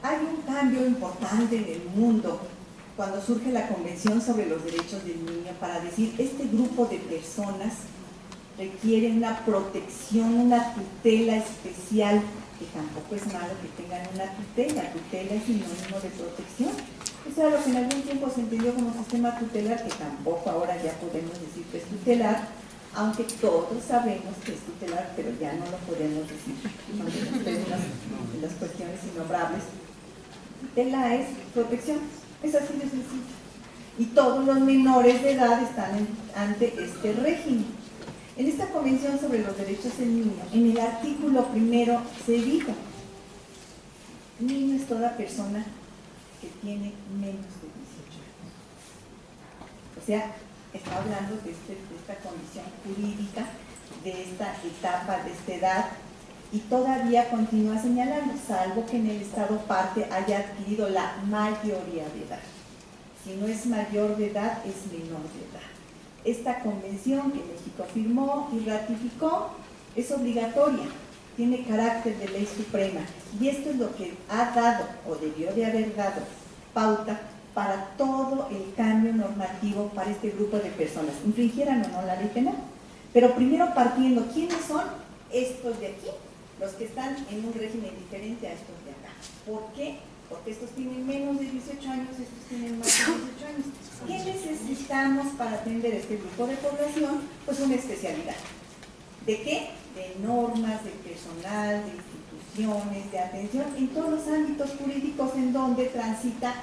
Hay un cambio importante en el mundo cuando surge la Convención sobre los Derechos del Niño para decir este grupo de personas requiere una protección, una tutela especial, que tampoco es malo que tengan una tutela es sinónimo de protección. Eso era lo que en algún tiempo se entendió como sistema tutelar, que tampoco ahora ya podemos decir que es tutelar, aunque todos sabemos que es tutelar, pero ya no lo podemos decir, en las cuestiones innombrables. Tutela es protección, es así de sencillo. Y todos los menores de edad están ante este régimen. En esta Convención sobre los Derechos del Niño, en el artículo primero se dijo: niño es toda persona que tiene menos de 18 años. O sea, está hablando de esta condición jurídica, de esta etapa, de esta edad, y todavía continúa señalando, salvo que en el Estado parte haya adquirido la mayoría de edad. Si no es mayor de edad, es menor de edad. Esta convención que México firmó y ratificó es obligatoria, tiene carácter de ley suprema, y esto es lo que ha dado, o debió de haber dado, pauta para todo el cambio normativo para este grupo de personas, infringieran o no la ley penal. Pero primero partiendo, ¿quiénes son estos de aquí? Los que están en un régimen diferente a estos de acá. ¿Por qué? Porque estos tienen menos de 18 años, estos tienen más de 18 años. ¿Qué necesitamos para atender este grupo de población? Pues una especialidad. ¿De qué? De normas, de personal, de instituciones, de atención, en todos los ámbitos jurídicos en donde transita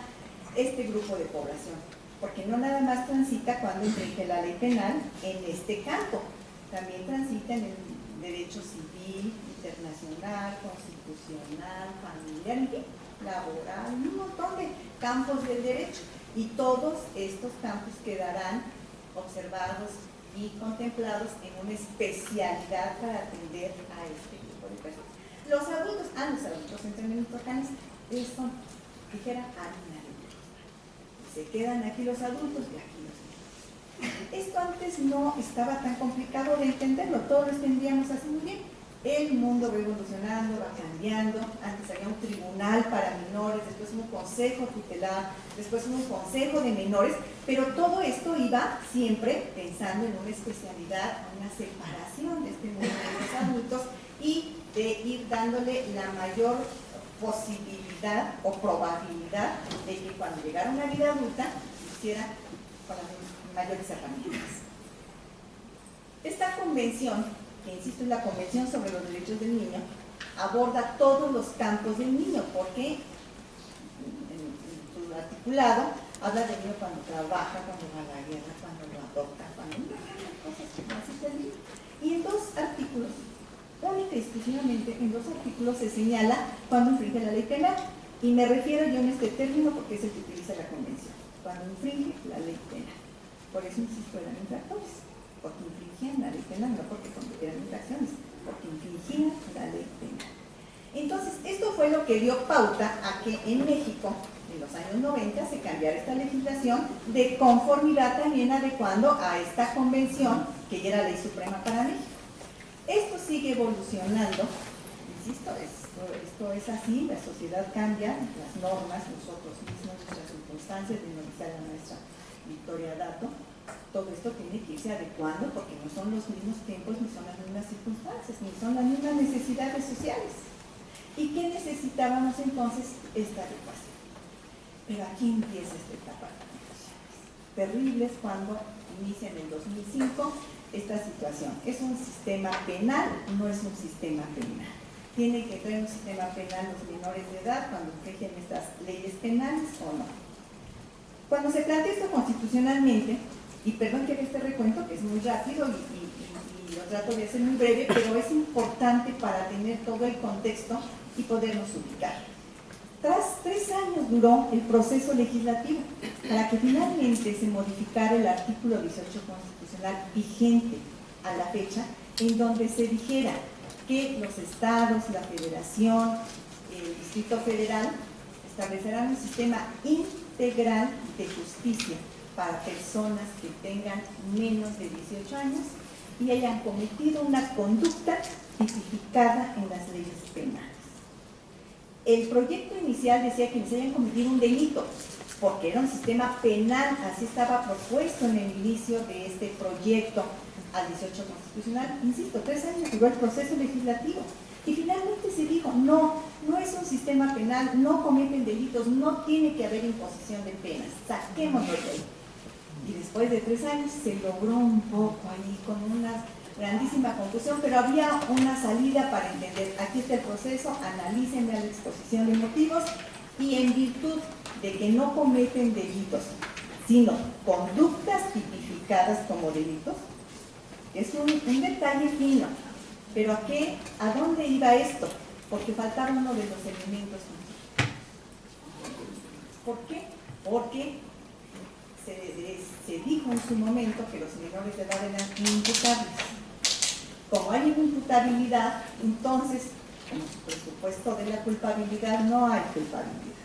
este grupo de población. Porque no nada más transita cuando infringe la ley penal en este campo, también transita en el derecho civil, internacional, constitucional, familiar, en fin, laboral, un montón de campos del derecho, y todos estos campos quedarán observados y contemplados en una especialidad para atender a este grupo de personas. Los adultos en términos locales, son, dijera, animales. Se quedan aquí los adultos y aquí los niños. Esto antes no estaba tan complicado de entenderlo, todos lo entendíamos así muy bien. El mundo va evolucionando, va cambiando. Antes había un tribunal para menores, después un consejo tutelar, después un consejo de menores, pero todo esto iba siempre pensando en una especialidad, una separación de este mundo de los adultos y de ir dándole la mayor posibilidad o probabilidad de que cuando llegara una vida adulta lo hiciera con las mayores herramientas. Esta convención, que insisto es la Convención sobre los Derechos del Niño, aborda todos los campos del niño, porque en su articulado habla del niño cuando trabaja, cuando va a la guerra, cuando lo adopta, cuando cosas que necesita el niño. Y en dos artículos, única y exclusivamente en dos artículos se señala cuando infringe la ley penal, y me refiero yo en este término porque es el que utiliza la Convención, cuando infringe la ley penal. Por eso insisto, eran infractores, porque infringían la ley penal, no porque cometieran infracciones, porque infringían la ley penal. Entonces, esto fue lo que dio pauta a que en México, en los años 90, se cambiara esta legislación de conformidad también adecuando a esta convención, que ya era ley suprema para México. Esto sigue evolucionando, insisto, esto es así, la sociedad cambia, las normas, nosotros mismos, nuestras circunstancias, de analizar a nuestra Victoria Dato. Todo esto tiene que irse adecuando porque no son los mismos tiempos, ni son las mismas circunstancias, ni son las mismas necesidades sociales. ¿Y qué necesitábamos entonces? Esta adecuación. Pero aquí empieza esta etapa de negociaciones terribles cuando inicia en el 2005 esta situación. Es un sistema penal, no es un sistema penal. Tiene que traer un sistema penal los menores de edad cuando infringen estas leyes penales o no. Cuando se plantea esto constitucionalmente, y perdón que haga este recuento, que es muy rápido y lo trato de hacer muy breve, pero es importante para tener todo el contexto y podernos ubicar. Tras 3 años duró el proceso legislativo para que finalmente se modificara el artículo 18 constitucional vigente a la fecha, en donde se dijera que los estados, la federación, el Distrito Federal establecerán un sistema integral de justicia para personas que tengan menos de 18 años y hayan cometido una conducta tipificada en las leyes penales. El proyecto inicial decía que se habían cometido un delito, porque era un sistema penal, así estaba propuesto en el inicio de este proyecto al 18 constitucional. Insisto, 3 años duró el proceso legislativo y finalmente se dijo, no es un sistema penal, no cometen delitos, no tiene que haber imposición de penas, saquémoslo de ahí. Y después de 3 años se logró un poco ahí con una grandísima confusión, pero había una salida para entender, aquí está el proceso, analícenme la exposición de motivos y en virtud de que no cometen delitos, sino conductas tipificadas como delitos, es un detalle fino, pero ¿a dónde iba esto? Porque faltaba uno de los elementos. ¿Por qué? Porque se dijo en su momento que los menores de edad eran imputables. Como hay una imputabilidad, entonces, en su presupuesto de la culpabilidad no hay culpabilidad.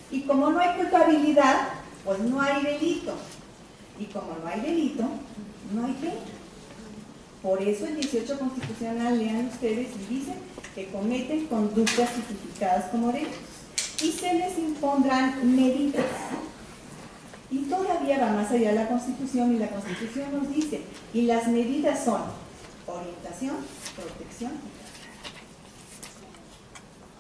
Y como no hay culpabilidad, pues no hay delito. Y como no hay delito, no hay pena. Por eso el 18 constitucional, lean ustedes, y dicen que cometen conductas tipificadas como delitos. Y se les impondrán medidas. Y todavía va más allá de la Constitución, y la Constitución nos dice, y las medidas son orientación, protección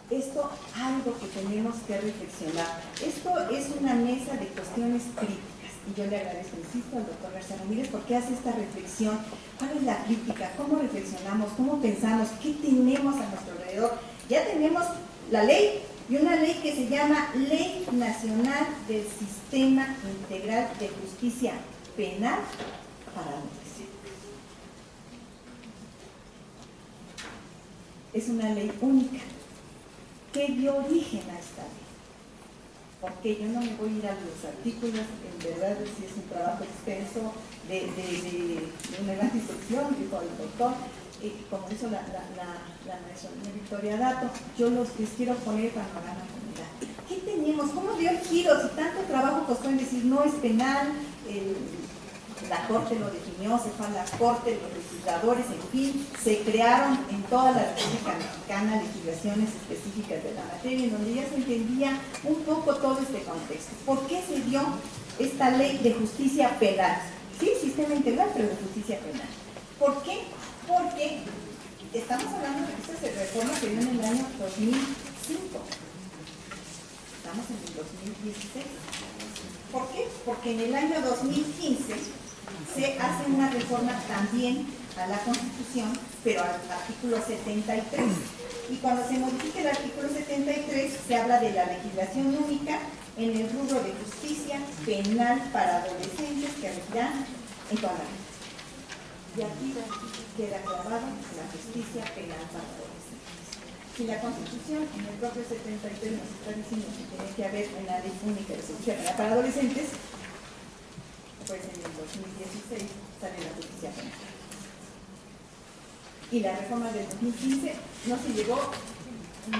y esto algo que tenemos que reflexionar. Esto es una mesa de cuestiones críticas y yo le agradezco, insisto, al doctor García Ramírez porque hace esta reflexión. ¿Cuál es la crítica? ¿Cómo reflexionamos? ¿Cómo pensamos? ¿Qué tenemos a nuestro alrededor? Ya tenemos la ley y una ley que se llama Ley Nacional del Sistema Integral de Justicia Penal para Adolescentes. Es una ley única que dio origen a esta ley. Porque yo no me voy a ir a los artículos, en verdad si es un trabajo extenso de una gran discusión, dijo el doctor, como hizo la maestra Victoria Dato. Yo les quiero poner panorama general. ¿Qué teníamos? ¿Cómo dio el giro? Si tanto trabajo costó en decir no es penal, la Corte lo definió, se fue a la Corte, los legisladores, en fin, se crearon en toda la República Mexicana legislaciones específicas de la materia, en donde ya se entendía un poco todo este contexto. ¿Por qué se dio esta ley de justicia penal? Sí, sistema integral, pero de justicia penal. ¿Por qué? Porque estamos hablando de que esta reforma se dio en el año 2005. Estamos en el 2016. ¿Por qué? Porque en el año 2015 se hace una reforma también a la Constitución, pero al artículo 73. Y cuando se modifica el artículo 73, se habla de la legislación única en el rubro de justicia penal para adolescentes que regirán en toda la vida. Y aquí queda grabado la justicia penal para adolescentes. Si la Constitución en el propio 73 nos está diciendo que tiene que haber una ley única de justicia penal para adolescentes, pues en el 2016 sale la justicia penal. Y la reforma del 2015 no se llevó ni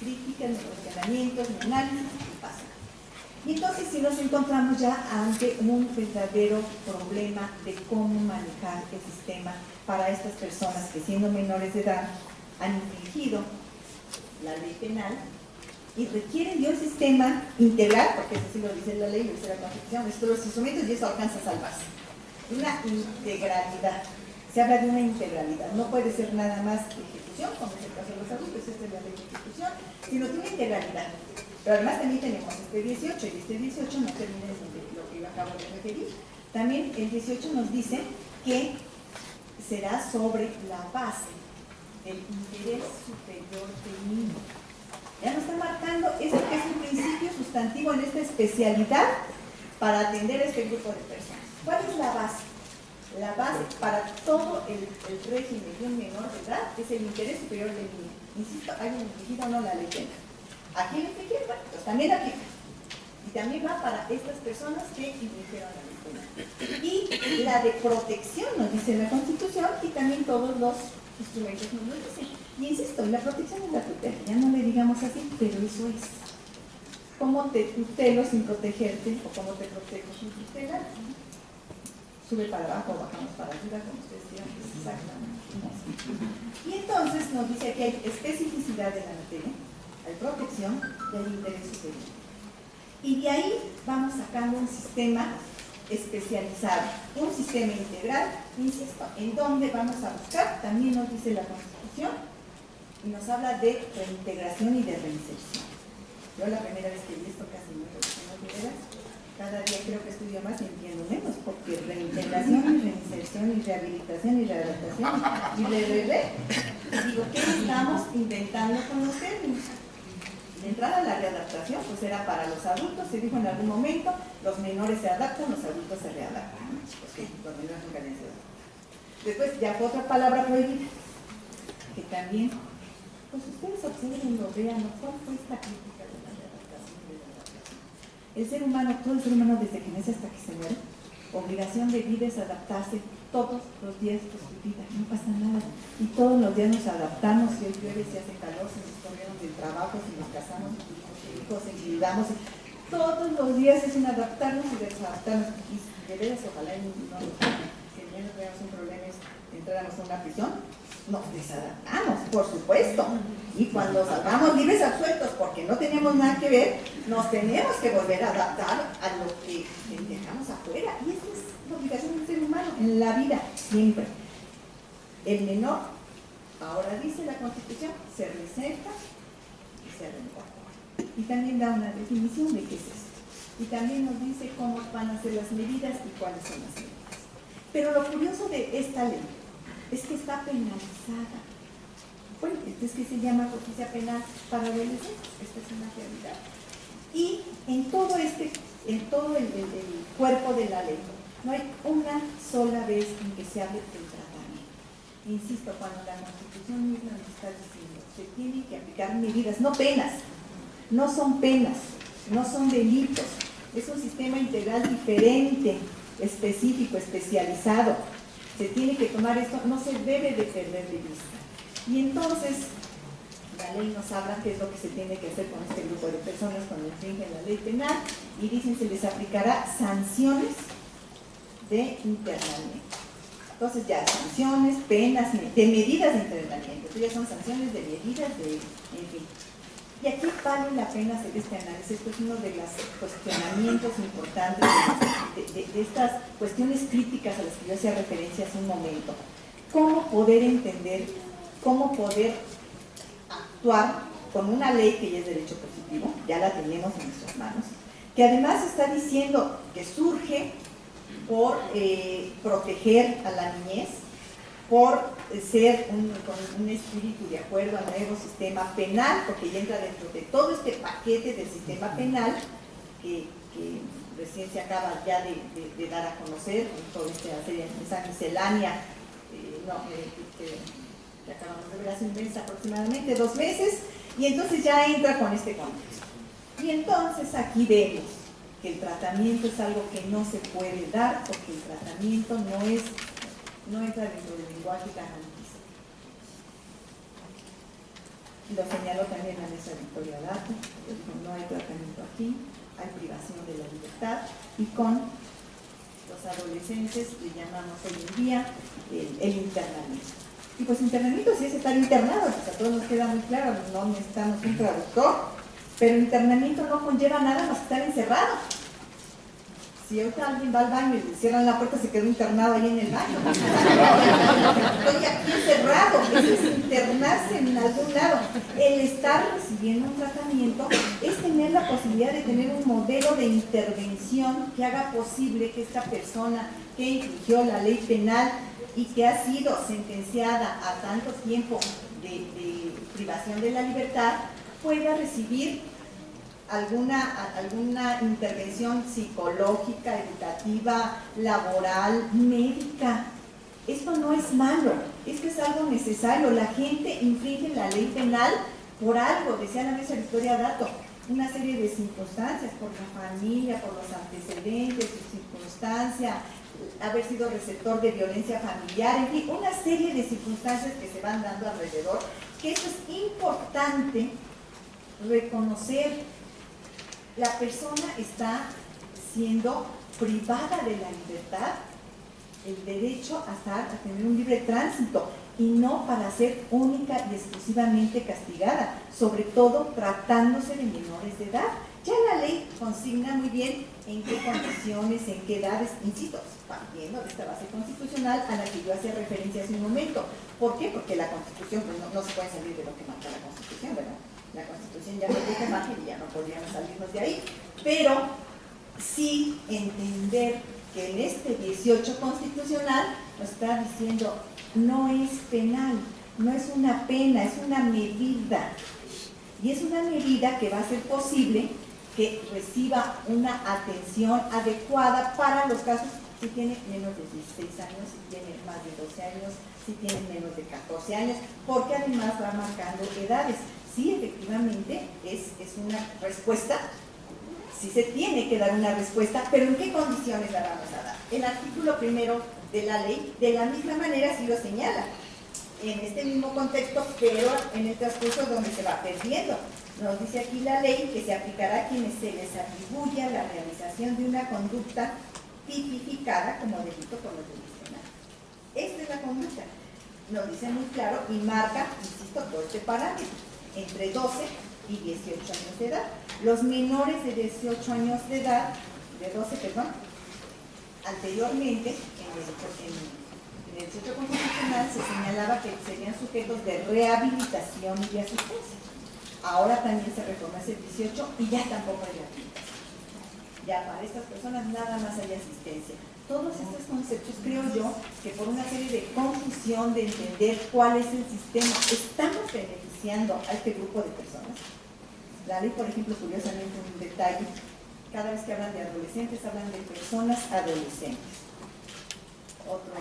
críticas, ni cuestionamientos, ni análisis, ni pasa. Y entonces sí nos encontramos ya ante un verdadero problema de cómo manejar el sistema para estas personas que siendo menores de edad han infringido la ley penal y requieren de un sistema integral, porque eso sí lo dice la ley, lo dice la Constitución, estos los instrumentos y eso alcanza a salvarse. Una integralidad. Se habla de una integralidad. No puede ser nada más ejecución, como es el caso de los adultos, esta es la ley de ejecución, sino de una integralidad. Pero además también tenemos este 18, y este 18 no termina de lo que yo acabo de referir. También el 18 nos dice que será sobre la base del interés superior del niño. Ya nos está marcando esto que es un principio sustantivo en esta especialidad para atender a este grupo de personas. ¿Cuál es la base? La base para todo el régimen de un menor de edad es el interés superior del niño. Insisto, hay un infringido o no la ley penal. Aquí le infringieron, bueno, pues también aplica. Y también va para estas personas que infringieron la ley penal. Y la de protección nos dice la Constitución y también todos los instrumentos nos lo dicen. Y insisto, la protección es la tutela, ya no le digamos así, pero eso es. ¿Cómo te tutelo sin protegerte o cómo te protejo sin tutela? Sube para abajo, bajamos para arriba, como ustedes quieran, es exactamente. Y entonces nos dice que hay especificidad de la materia, hay protección y hay interés superior. Y de ahí vamos sacando un sistema especializado, un sistema integral, insisto, en donde vamos a buscar, también nos dice la Constitución, y nos habla de reintegración y de reinserción. Yo la primera vez que vi esto casi no lo de veras. Cada día creo que estudio más y entiendo menos, porque reintegración y reinserción y rehabilitación y readaptación y digo, ¿qué estamos inventando con los términos? De entrada, la readaptación pues era para los adultos, se dijo en algún momento, los menores se adaptan, los adultos se readaptan, porque los menores nunca han sido adaptados. Después ya fue otra palabra prohibida, que también, pues ustedes observen, lo vean, ¿cuál fue esta crítica de la readaptación y de la adaptación? El ser humano, todo el ser humano desde que nace hasta que se muere, obligación de vida es adaptarse todos los días de su vida, no pasa nada. Y todos los días nos adaptamos, si hoy llueve, si hace calor, si nos corrieron del trabajo, si nos casamos, si tuvimos hijos, si enviudamos. Todos los días es un adaptarnos y desadaptarnos. Y de veras, ojalá no que ya no tuviéramos un problema, entráramos a una prisión, nos desadaptamos, por supuesto. Y cuando salgamos libres absueltos, porque no tenemos nada que ver, nos tenemos que volver a adaptar a lo que dejamos afuera. Y eso es la obligación del ser humano en la vida, siempre. El menor, ahora dice la Constitución, se reinserta y se reincorpora. Y también da una definición de qué es esto. Y también nos dice cómo van a ser las medidas y cuáles son las medidas. Pero lo curioso de esta ley es que está penalizada. Bueno, esto es que se llama justicia penal para adolescentes, esta es una realidad. Y en todo el cuerpo de la ley, no hay una sola vez en que se hable del tratamiento. Insisto, cuando la Constitución misma nos está diciendo, se tienen que aplicar medidas, no penas, no son penas, no son delitos, es un sistema integral diferente, específico, especializado. Se tiene que tomar esto, no se debe de perder de vista. Y entonces, la ley nos habla qué es lo que se tiene que hacer con este grupo de personas cuando infringen la ley penal, y dicen se les aplicará sanciones de internamiento. Entonces ya, sanciones, penas, de medidas de internamiento. Entonces ya son sanciones de medidas de, en fin. Y aquí vale la pena hacer este análisis. Esto es uno de los cuestionamientos importantes de estas cuestiones críticas a las que yo hacía referencia hace un momento. ¿Cómo poder entender, cómo poder actuar con una ley que ya es derecho positivo, ya la tenemos en nuestras manos, que además está diciendo que surge por proteger a la niñez, por ser con un espíritu de acuerdo al nuevo sistema penal, porque ya entra dentro de todo este paquete del sistema penal que recién se acaba ya de dar a conocer, con toda esa miscelánea que acabamos de ver hace un mes aproximadamente, 2 meses, y entonces ya entra con este contexto. Y entonces aquí vemos que el tratamiento es algo que no se puede dar, porque el tratamiento no entra dentro del lenguaje garantista. Lo señaló también la mesa Victoria Dato, dijo no hay tratamiento aquí, hay privación de la libertad, y con los adolescentes le llamamos hoy en día el internamiento. Y pues internamiento sí es estar internado, pues a todos nos queda muy claro, no necesitamos un traductor, pero internamiento no conlleva nada más que estar encerrado. Si ahorita alguien va al baño y le cierran la puerta, se quedó internado ahí en el baño. Estoy aquí encerrado, eso es internarse en algún lado. El estar recibiendo un tratamiento es tener la posibilidad de tener un modelo de intervención que haga posible que esta persona que infringió la ley penal y que ha sido sentenciada a tanto tiempo de privación de la libertad pueda recibir alguna intervención psicológica, educativa, laboral, médica. Esto no es malo, esto es algo necesario. La gente infringe la ley penal por algo, decía la mesa Victoria Dato, una serie de circunstancias, por la familia, por los antecedentes, su circunstancia, haber sido receptor de violencia familiar, en fin, una serie de circunstancias que se van dando alrededor, que eso es importante reconocer. La persona está siendo privada de la libertad, el derecho a tener un libre tránsito, y no para ser única y exclusivamente castigada, sobre todo tratándose de menores de edad. Ya la ley consigna muy bien en qué condiciones, en qué edades, insisto, partiendo de esta base constitucional a la que yo hacía referencia hace un momento. ¿Por qué? Porque la Constitución, pues no se puede salir de lo que marca la Constitución, ¿verdad? La Constitución ya no tiene margen y ya no podríamos salirnos de ahí, pero sí entender que en este 18 constitucional nos está diciendo no es penal, no es una pena, es una medida, y es una medida que va a ser posible que reciba una atención adecuada para los casos si tiene menos de 16 años, si tiene más de 12 años, si tiene menos de 14 años, porque además va marcando edades. Sí, efectivamente, es una respuesta, sí se tiene que dar una respuesta, pero ¿en qué condiciones la vamos a dar? El artículo primero de la ley, de la misma manera, sí lo señala, en este mismo contexto, pero en el transcurso donde se va perdiendo. Nos dice aquí la ley que se aplicará a quienes se les atribuya la realización de una conducta tipificada como delito por los delitos penales. Esta es la conducta. Nos dice muy claro y marca, insisto, todo este parámetro, entre 12 y 18 años de edad. Los menores de 18 años de edad, de 12, perdón, anteriormente, en el 18 constitucional se señalaba que serían sujetos de rehabilitación y de asistencia. Ahora también se reforma ese 18 y ya tampoco hay rehabilitación. Ya para estas personas nada más hay asistencia. Todos estos conceptos, creo yo, que por una serie de confusión de entender cuál es el sistema, estamos beneficiando a este grupo de personas. La ley, por ejemplo, curiosamente, un detalle, cada vez que hablan de adolescentes, hablan de personas adolescentes. Otro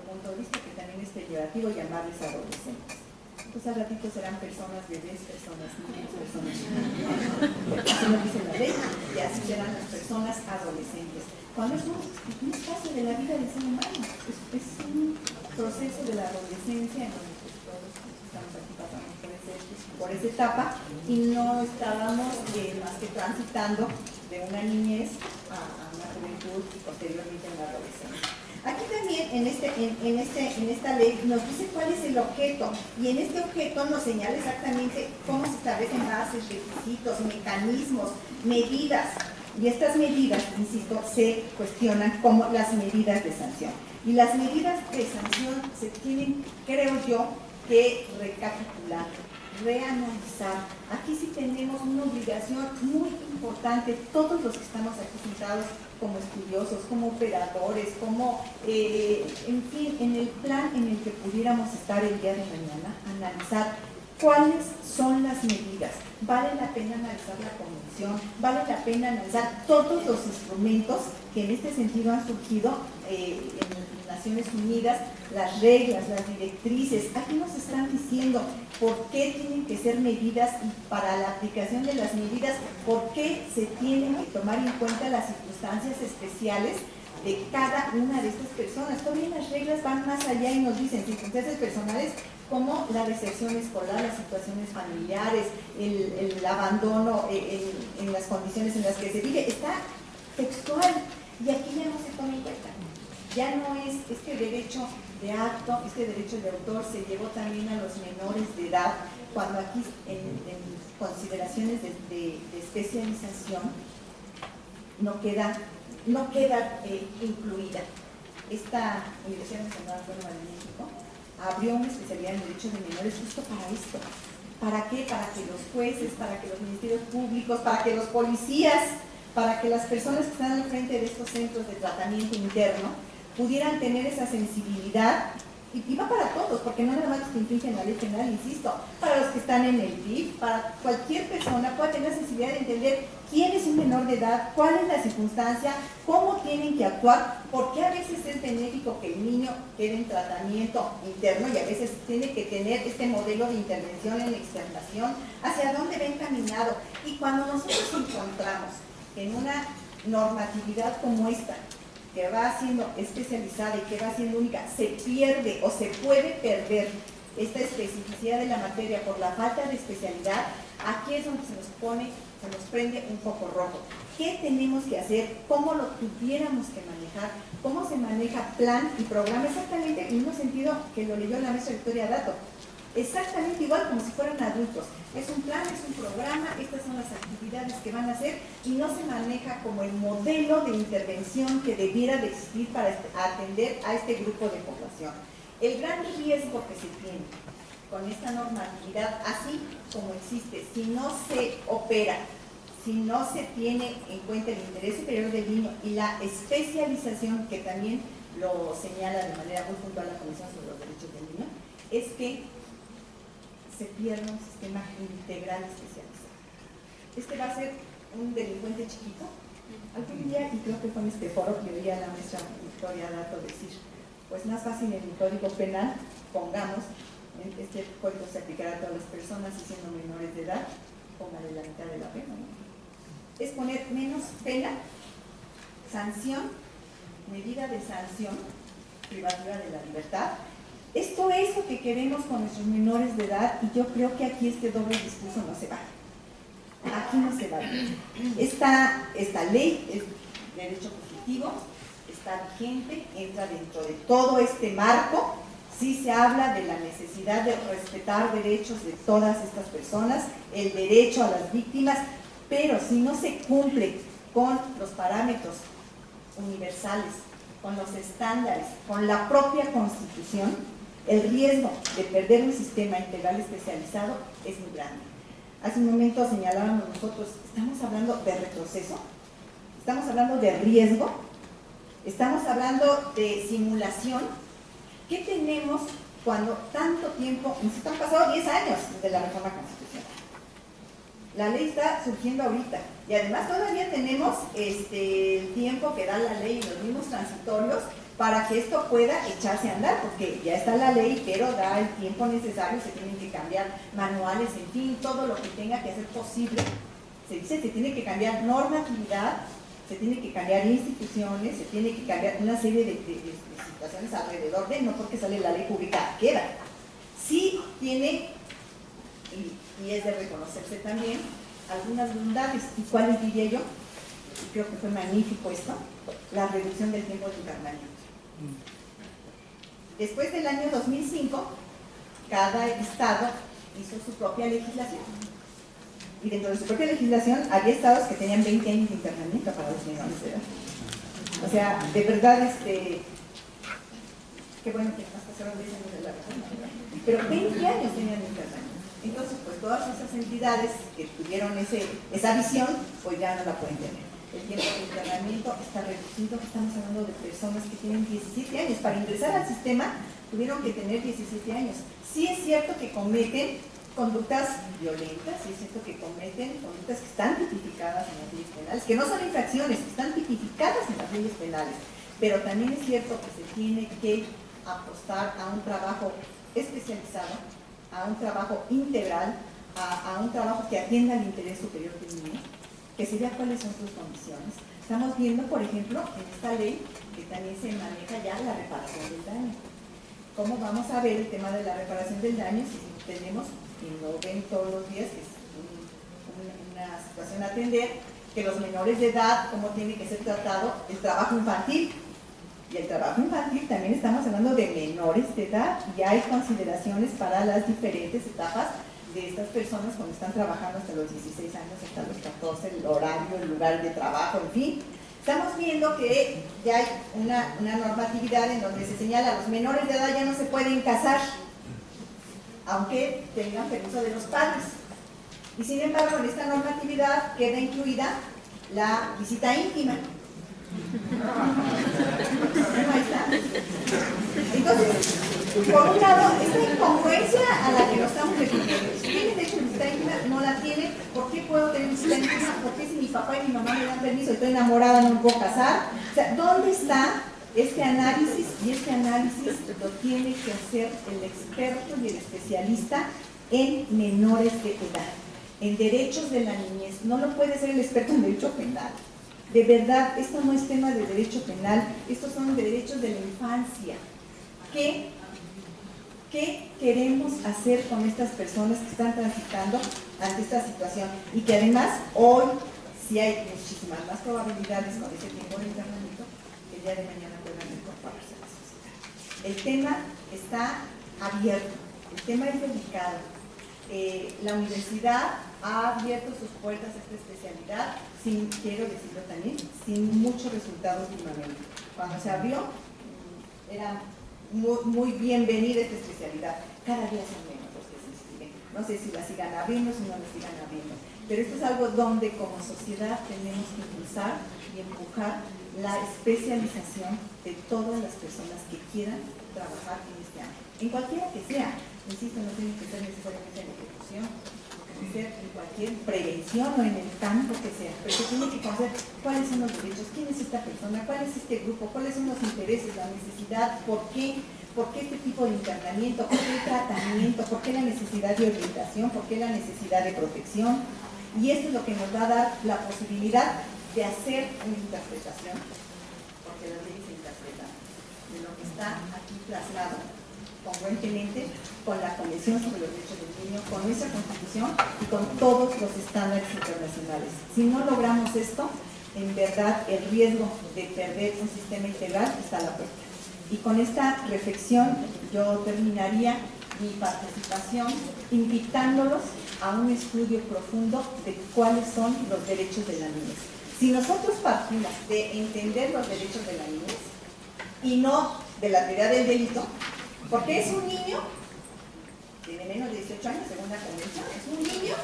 punto de vista que también es peyorativo llamarles adolescentes. Entonces al ratito serán personas bebés, personas niñas, personas niñas. Así lo dice la ley, y así serán las personas adolescentes. Cuando es un espacio de la vida del ser humano, es un proceso de la adolescencia en donde pues, todos estamos aquí pasando por esa etapa y no estábamos más que transitando de una niñez a una juventud y posteriormente en la adolescencia. Aquí también en esta ley nos dice cuál es el objeto y en este objeto nos señala exactamente cómo se establecen bases, requisitos, mecanismos, medidas. Y estas medidas, insisto, se cuestionan como las medidas de sanción. Y las medidas de sanción se tienen, creo yo, que recapitular, reanalizar. Aquí sí tenemos una obligación muy importante, todos los que estamos aquí sentados como estudiosos, como operadores, como, en fin, en el plan en el que pudiéramos estar el día de mañana, analizar cuáles son las medidas. Vale la pena analizar la convención, vale la pena analizar todos los instrumentos que en este sentido han surgido en Naciones Unidas, las reglas, las directrices. Aquí nos están diciendo por qué tienen que ser medidas y para la aplicación de las medidas, por qué se tienen que tomar en cuenta las circunstancias especiales de cada una de estas personas. También las reglas van más allá y nos dicen circunstancias personales como la deserción escolar, las situaciones familiares, el abandono en las condiciones en las que se vive. Está textual y aquí ya no se toma en cuenta. Ya no es este derecho de acto, este derecho de autor se llevó también a los menores de edad, cuando aquí en consideraciones de especialización no queda incluida. Esta Universidad Nacional Autónoma de México abrió una especialidad en Derecho de Menores justo para esto. ¿Para qué? Para que los jueces, para que los ministerios públicos, para que los policías, para que las personas que están al frente de estos centros de tratamiento interno pudieran tener esa sensibilidad, y va para todos, porque no nada más los que infringen la ley penal, insisto, para los que están en el DIF, para cualquier persona pueda tener sensibilidad de entender quién es un menor de edad, cuál es la circunstancia, cómo tienen que actuar, porque a veces es benéfico que el niño quede en tratamiento interno y a veces tiene que tener este modelo de intervención en la externación, hacia dónde va encaminado. Y cuando nosotros encontramos en una normatividad como esta, que va siendo especializada y que va siendo única, se pierde o se puede perder esta especificidad de la materia por la falta de especialidad, aquí es donde se nos prende un foco rojo. qué tenemos que hacer, cómo lo tuviéramos que manejar, cómo se maneja plan y programa, exactamente en el mismo sentido que lo leyó la maestra Victoria Dato. Exactamente igual como si fueran adultos. Es un plan, es un programa, estas son las actividades que van a hacer y no se maneja como el modelo de intervención que debiera de existir para atender a este grupo de población. El gran riesgo que se tiene con esta normatividad, así como existe, si no se opera, si no se tiene en cuenta el interés superior del niño y la especialización, que también lo señala de manera muy puntual la Comisión sobre los Derechos del Niño, es que se pierde un sistema integral especializado. Este va a ser un delincuente chiquito. Algún día, y creo que fue en este foro que oía la maestra Victoria Dato decir, pues más fácil en el Código Penal, pongamos, este código se aplicará a todas las personas y siendo menores de edad, póngale la mitad de la pena, ¿no? Es poner menos pena, sanción, medida de sanción, privativa de la libertad. Esto es lo que queremos con nuestros menores de edad y yo creo que aquí este doble discurso no se va. Aquí no se va. Esta ley es derecho positivo, está vigente, entra dentro de todo este marco. Sí se habla de la necesidad de respetar derechos de todas estas personas, el derecho a las víctimas, pero si no se cumple con los parámetros universales, con los estándares, con la propia Constitución, el riesgo de perder un sistema integral especializado es muy grande. Hace un momento señalábamos nosotros, estamos hablando de retroceso, estamos hablando de riesgo, estamos hablando de simulación. ¿Qué tenemos cuando tanto tiempo, nos han pasado 10 años desde la reforma constitucional? La ley está surgiendo ahorita y además todavía tenemos el tiempo que da la ley y los mismos transitorios para que esto pueda echarse a andar, porque ya está la ley, pero da el tiempo necesario, se tienen que cambiar manuales, en fin, todo lo que tenga que hacer posible. Se dice que tiene que cambiar normatividad, se tiene que cambiar instituciones, se tiene que cambiar una serie de situaciones alrededor de, no porque sale la ley pública, queda. Sí tiene, y es de reconocerse también, algunas bondades. ¿Y cuáles diría yo? Y creo que fue magnífico esto, la reducción del tiempo de internamiento. Después del año 2005, cada estado hizo su propia legislación. Y dentro de su propia legislación había estados que tenían 20 años de internamiento para los menores de edad. O sea, de verdad, qué bueno que hasta pasaron 10 años de la reforma, ¿verdad? Pero 20 años tenían de internamiento. Entonces, pues todas esas entidades que tuvieron esa visión, pues ya no la pueden tener. El tiempo de internamiento está reducido, estamos hablando de personas que tienen 17 años. Para ingresar al sistema tuvieron que tener 17 años. Sí es cierto que cometen conductas violentas, sí es cierto que cometen conductas que están tipificadas en las leyes penales, que no son infracciones, que están tipificadas en las leyes penales, pero también es cierto que se tiene que apostar a un trabajo especializado, a un trabajo integral, a un trabajo que atienda al interés superior del niño, que se vea cuáles son sus condiciones. Estamos viendo, por ejemplo, en esta ley que también se maneja ya la reparación del daño. ¿Cómo vamos a ver el tema de la reparación del daño si tenemos, y lo ven todos los días, que es una situación a atender, que los menores de edad, cómo tiene que ser tratado el trabajo infantil? Y el trabajo infantil también estamos hablando de menores de edad y hay consideraciones para las diferentes etapas de estas personas cuando están trabajando hasta los 16 años, hasta los 14, el horario, el lugar de trabajo, en fin. Estamos viendo que ya hay una normatividad en donde se señala los menores de edad ya no se pueden casar, aunque tengan permiso de los padres. Y sin embargo, en esta normatividad queda incluida la visita íntima. Ahí está. Entonces, por un lado, esta incongruencia a la que nos estamos refiriendo, si tienen derecho a visita íntima, no la tienen. ¿Por qué puedo tener visita íntima? ¿Por qué si mi papá y mi mamá me dan permiso, estoy enamorada, no me puedo casar? O sea, ¿dónde está este análisis? Y este análisis lo tiene que hacer el experto y el especialista en menores de edad, en derechos de la niñez. No lo puede ser el experto en derecho penal. De verdad, esto no es tema de derecho penal, estos son derechos de la infancia. ¿Qué queremos hacer con estas personas que están transitando ante esta situación? Y que además hoy sí hay muchísimas más probabilidades con ese tipo de internamiento que el día de mañana puedan incorporarse a la sociedad. El tema está abierto, el tema es delicado. La universidad ha abierto sus puertas a esta especialidad, sin, quiero decirlo también, sin muchos resultados últimamente. Cuando se abrió, era muy bienvenida esta especialidad. Cada día son menos los que se inscriben. No sé si la sigan abriendo, si no la sigan abriendo. Pero esto es algo donde como sociedad tenemos que impulsar y empujar la especialización de todas las personas que quieran trabajar en este ámbito. En cualquiera que sea, insisto, no tiene que ser necesariamente en ejecución, puede ser en cualquier prevención o en el campo que sea, pero se tiene que conocer cuáles son los derechos, quién es esta persona, cuál es este grupo, cuáles son los intereses, la necesidad, por qué este tipo de internamiento, por qué el tratamiento, por qué la necesidad de orientación, por qué la necesidad de protección. Y esto es lo que nos va a dar la posibilidad de hacer una interpretación, porque la ley se interpreta, de lo que está aquí plasmado congruentemente con la Convención sobre los Derechos del Niño, con nuestra Constitución y con todos los estándares internacionales. Si no logramos esto, en verdad el riesgo de perder un sistema integral está a la puerta. Y con esta reflexión yo terminaría mi participación invitándolos a un estudio profundo de cuáles son los derechos de la niñez. Si nosotros partimos de entender los derechos de la niñez y no de la teoría del delito, porque es un niño, tiene menos de 18 años según la convención, es un niño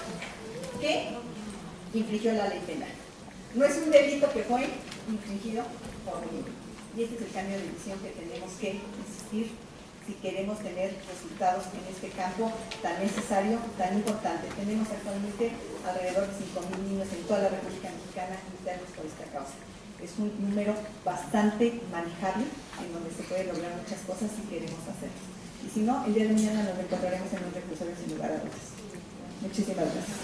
que infringió la ley penal. No es un delito que fue infringido por un niño. Y este es el cambio de visión que tenemos que insistir si queremos tener resultados en este campo tan necesario, tan importante. Tenemos actualmente alrededor de 5.000 niños en toda la República Mexicana internos por esta causa. Es un número bastante manejable en donde se puede lograr muchas cosas si queremos hacerlo. Y si no, el día de mañana nos encontraremos en un reclusorio sin lugar a dudas. Muchísimas gracias.